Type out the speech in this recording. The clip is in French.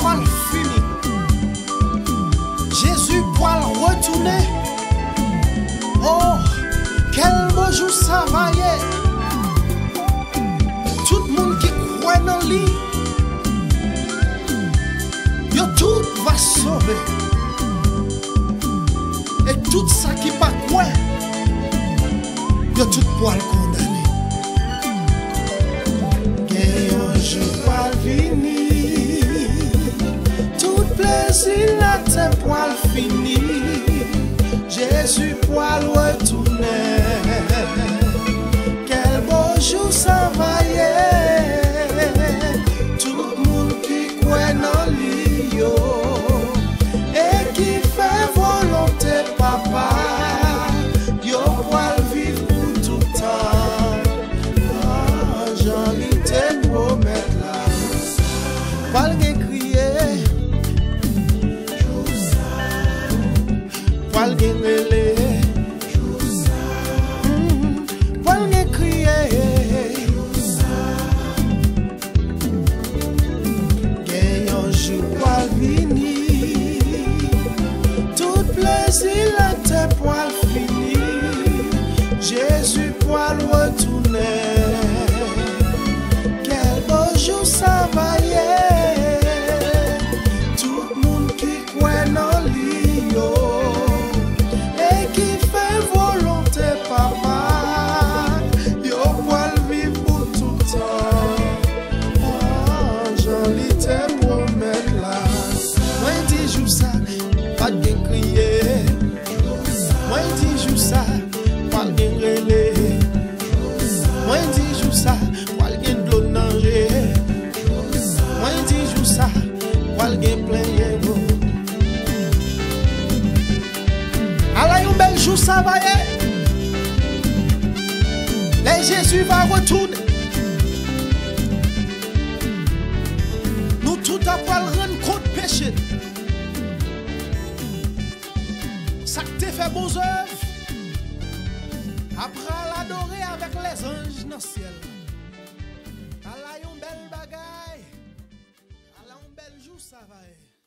poil fini. Jésus poil retourné. Oh, quel beau jour ça va y est. Tout le monde qui croit dans lui, yo tout va sauver. Et tout ça qui pas quoi, yo tout poil condamné. Gagnant je poil fini, tout plaisir là t'es poil fini. Jésus poil retourné. Quel beau jour ça va y est. Tout le monde qui croit dans lui yo, et qui fait volonté papa, yo poil vivre pour tout temps. Ah, j'en ai te promettre là. Poil gen crier, poil gen relé, poil gen crier. Gagnant jour poil vini, tout plaisir là t'es poil fini. Jésus poil retourné. Quel beau jour ça va y est. Tout le monde qui croit dans lui yo, et qui fait volonté papa, yo poil vivre pour tout temps. Ah, j'en ai te promettre là. Moi dis joue ça, pas de crier. Moi dis joue ça, pas de relé. Moi dis joue ça, pas de l'eau nager. Moi dis joue ça, pas de plein yégo. Alors un bel jour ça va y est. Et Jésus va retourner. Nous tout à poil rendre compte péché. Ça que t'es fait beaux œuvres. Après l'adorer avec les anges dans le ciel. Alors un bel bagaille. Alors un bel jour ça va y est.